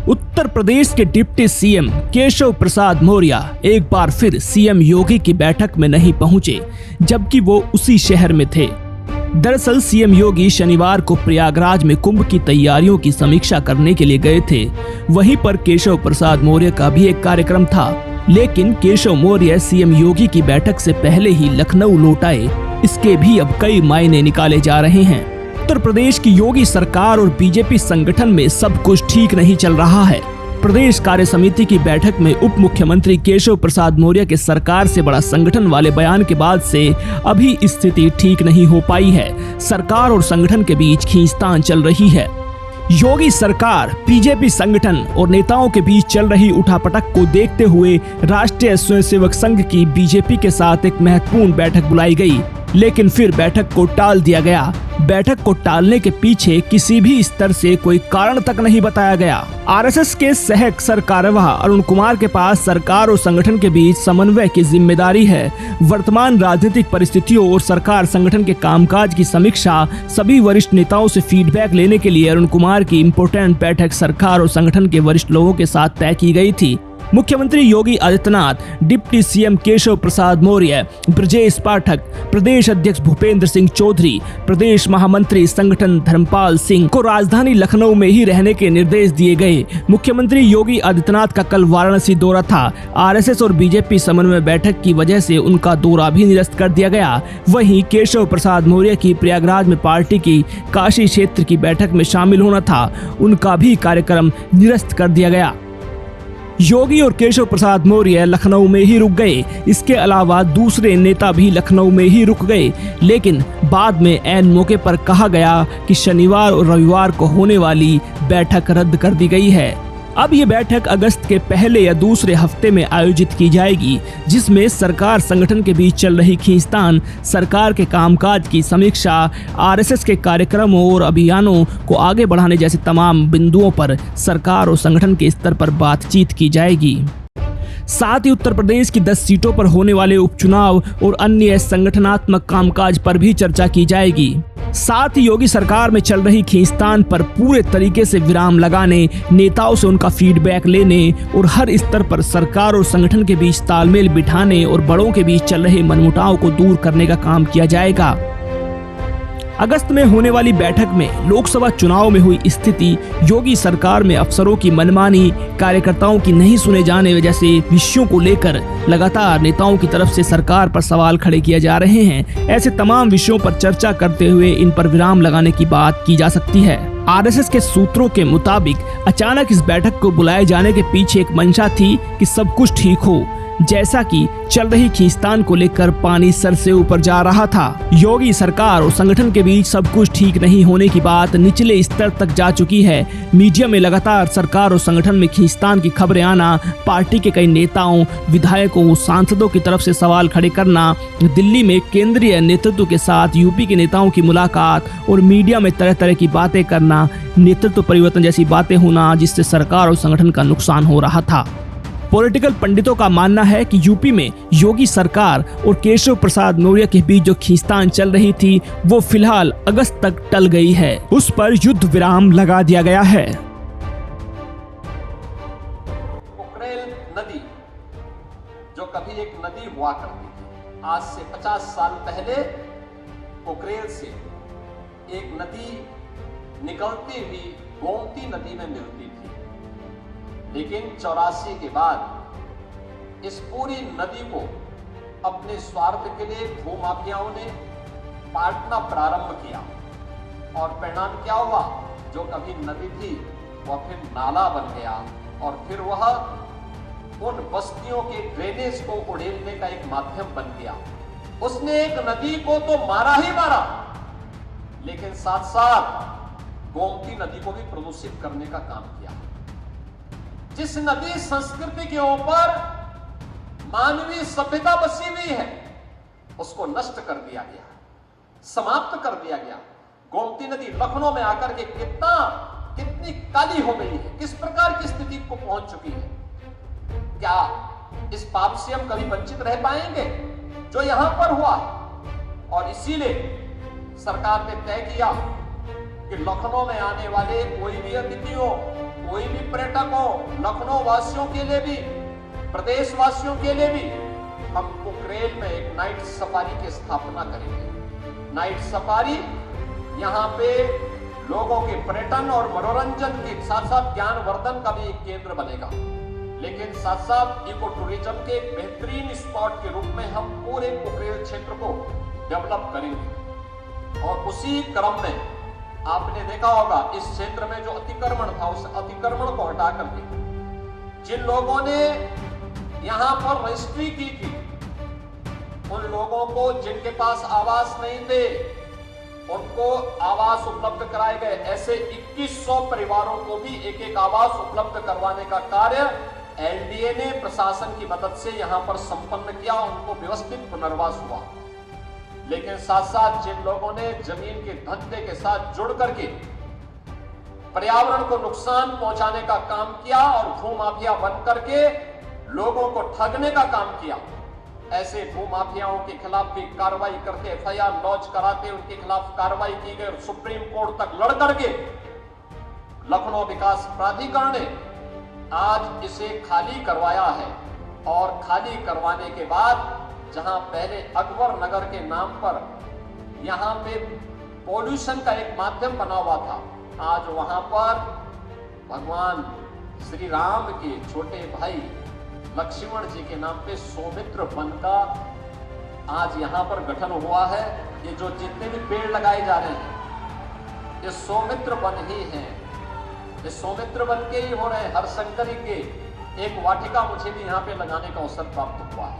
उत्तर प्रदेश के deputy CM Keshav Prasad Maurya एक बार फिर सीएम योगी की बैठक में नहीं पहुंचे, जबकि वो उसी शहर में थे। दरअसल सीएम योगी शनिवार को प्रयागराज में कुंभ की तैयारियों की समीक्षा करने के लिए गए थे। वहीं पर केशव प्रसाद मौर्य का भी एक कार्यक्रम था, लेकिन केशव मौर्य सीएम योगी की बैठक से पहले ही लखनऊ लौट आए। इसके भी अब कई मायने निकाले जा रहे हैं। उत्तर प्रदेश की योगी सरकार और बीजेपी संगठन में सब कुछ ठीक नहीं चल रहा है। प्रदेश कार्य समिति की बैठक में उप मुख्यमंत्री केशव प्रसाद मौर्य के सरकार से बड़ा संगठन वाले बयान के बाद से अभी स्थिति ठीक नहीं हो पाई है। सरकार और संगठन के बीच खींचतान चल रही है। योगी सरकार, बीजेपी संगठन और नेताओं के बीच चल रही उठापटक को देखते हुए राष्ट्रीय स्वयंसेवक संघ की बीजेपी के साथ एक महत्वपूर्ण बैठक बुलाई गई, लेकिन फिर बैठक को टाल दिया गया। बैठक को टालने के पीछे किसी भी स्तर से कोई कारण तक नहीं बताया गया। आरएसएस के सह सरकार्यवाह अरुण कुमार के पास सरकार और संगठन के बीच समन्वय की जिम्मेदारी है। वर्तमान राजनीतिक परिस्थितियों और सरकार संगठन के कामकाज की समीक्षा, सभी वरिष्ठ नेताओं से फीडबैक लेने के लिए अरुण कुमार की इम्पोर्टेंट बैठक सरकार और संगठन के वरिष्ठ लोगों के साथ तय की गई थी। मुख्यमंत्री योगी आदित्यनाथ, डिप्टी सीएम केशव प्रसाद मौर्य, ब्रजेश पाठक, प्रदेश अध्यक्ष भूपेंद्र सिंह चौधरी, प्रदेश महामंत्री संगठन धर्मपाल सिंह को राजधानी लखनऊ में ही रहने के निर्देश दिए गए। मुख्यमंत्री योगी आदित्यनाथ का कल वाराणसी दौरा था। आरएसएस और बीजेपी समन्वय बैठक की वजह से उनका दौरा भी निरस्त कर दिया गया। वहीं केशव प्रसाद मौर्य की प्रयागराज में पार्टी की काशी क्षेत्र की बैठक में शामिल होना था, उनका भी कार्यक्रम निरस्त कर दिया गया। योगी और केशव प्रसाद मौर्य लखनऊ में ही रुक गए। इसके अलावा दूसरे नेता भी लखनऊ में ही रुक गए, लेकिन बाद में ऐन मौके पर कहा गया कि शनिवार और रविवार को होने वाली बैठक रद्द कर दी गई है। अब ये बैठक अगस्त के पहले या दूसरे हफ्ते में आयोजित की जाएगी, जिसमें सरकार संगठन के बीच चल रही खींचतान, सरकार के कामकाज की समीक्षा, आरएसएस के कार्यक्रमों और अभियानों को आगे बढ़ाने जैसे तमाम बिंदुओं पर सरकार और संगठन के स्तर पर बातचीत की जाएगी। साथ ही उत्तर प्रदेश की 10 सीटों पर होने वाले उपचुनाव और अन्य संगठनात्मक कामकाज पर भी चर्चा की जाएगी। साथ ही योगी सरकार में चल रही खींचतान पर पूरे तरीके से विराम लगाने, नेताओं से उनका फीडबैक लेने और हर स्तर पर सरकार और संगठन के बीच तालमेल बिठाने और बड़ों के बीच चल रहे मनमुटाव को दूर करने का काम किया जाएगा। अगस्त में होने वाली बैठक में लोकसभा चुनाव में हुई स्थिति, योगी सरकार में अफसरों की मनमानी, कार्यकर्ताओं की नहीं सुने जाने जैसे विषयों को लेकर लगातार नेताओं की तरफ से सरकार पर सवाल खड़े किए जा रहे हैं। ऐसे तमाम विषयों पर चर्चा करते हुए इन पर विराम लगाने की बात की जा सकती है। आरएसएस के सूत्रों के मुताबिक अचानक इस बैठक को बुलाए जाने के पीछे एक मंशा थी कि सब कुछ ठीक हो, जैसा कि चल रही खींचतान को लेकर पानी सर से ऊपर जा रहा था। योगी सरकार और संगठन के बीच सब कुछ ठीक नहीं होने की बात निचले स्तर तक जा चुकी है। मीडिया में लगातार सरकार और संगठन में खींचतान की खबरें आना, पार्टी के कई नेताओं, विधायकों, सांसदों की तरफ से सवाल खड़े करना, दिल्ली में केंद्रीय नेतृत्व के साथ यूपी के नेताओं की मुलाकात और मीडिया में तरह तरह की बातें करना, नेतृत्व परिवर्तन जैसी बातें होना, जिससे सरकार और संगठन का नुकसान हो रहा था। पॉलिटिकल पंडितों का मानना है कि यूपी में योगी सरकार और केशव प्रसाद मौर्य के बीच जो खींचतान चल रही थी, वो फिलहाल अगस्त तक टल गई है। उस पर युद्ध विराम लगा दिया गया है। पोखरेल नदी जो कभी एक नदी हुआ करती थी, आज से 50 साल पहले पोखरेल से एक नदी निकलती हुई गोमती नदी में मिलती थी, लेकिन 84 के बाद इस पूरी नदी को अपने स्वार्थ के लिए भूमाफियाओं ने बांटना प्रारंभ किया और परिणाम क्या हुआ? जो कभी नदी थी वह फिर नाला बन गया और फिर वह उन बस्तियों के ड्रेनेज को उड़ेलने का एक माध्यम बन गया। उसने एक नदी को तो मारा ही मारा, लेकिन साथ साथ गोमती नदी को भी प्रदूषित करने का काम किया। जिस नदी संस्कृति के ऊपर मानवीय सभ्यता बसी हुई है, उसको नष्ट कर दिया गया, समाप्त कर दिया गया। गोमती नदी लखनऊ में आकर के कितनी काली हो गई है, किस प्रकार की स्थिति को पहुंच चुकी है। क्या इस पाप से हम कभी वंचित रह पाएंगे जो यहां पर हुआ? और इसीलिए सरकार ने तय किया कि लखनऊ में आने वाले कोई भी अतिथि हो, कोई भी पर्यटक हो, लखनऊ वासियों के लिए भी, प्रदेश वासियों के लिए भी, हम पोखरेल में एक नाइट सफारी की स्थापना करेंगे। नाइट सफारी यहाँ पे लोगों के पर्यटन और मनोरंजन के साथ साथ ज्ञानवर्धन का भी एक केंद्र बनेगा, लेकिन साथ साथ इको टूरिज्म के एक बेहतरीन स्पॉट के रूप में हम पूरे पोखरेल क्षेत्र को डेवलप करेंगे। और उसी क्रम में आपने देखा होगा इस क्षेत्र में जो अतिक्रमण था, उस अतिक्रमण को हटा करके जिन लोगों ने यहां पर रजिस्ट्री की थी, उन लोगों को जिनके पास आवास नहीं थे, उनको आवास उपलब्ध कराए गए। ऐसे 2100 परिवारों को भी एक एक आवास उपलब्ध करवाने का कार्य एलडीए ने प्रशासन की मदद से यहां पर संपन्न किया, उनको व्यवस्थित पुनर्वास हुआ। लेकिन साथ साथ जिन लोगों ने जमीन के धंधे के साथ जुड़ करके पर्यावरण को नुकसान पहुंचाने का काम किया और भूमाफिया बन करके लोगों को ठगने का काम किया, ऐसे भूमाफियाओं के खिलाफ भी कार्रवाई करके एफआईआर लॉन्च कराते उनके खिलाफ कार्रवाई की गई और सुप्रीम कोर्ट तक लड़ करके लखनऊ विकास प्राधिकरण ने आज इसे खाली करवाया है। और खाली करवाने के बाद जहां पहले अकबर नगर के नाम पर यहां पे पॉल्यूशन का एक माध्यम बना हुआ था, आज वहां पर भगवान श्री राम के छोटे भाई लक्ष्मण जी के नाम पे सौमित्र वन का आज यहां पर गठन हुआ है। ये जो जितने भी पेड़ लगाए जा रहे हैं ये सौमित्र वन ही हैं, ये सौमित्र वन के ही हो रहे हैं। हरशंकरी के एक वाटिका मुझे भी यहाँ पे लगाने का अवसर प्राप्त हुआ है।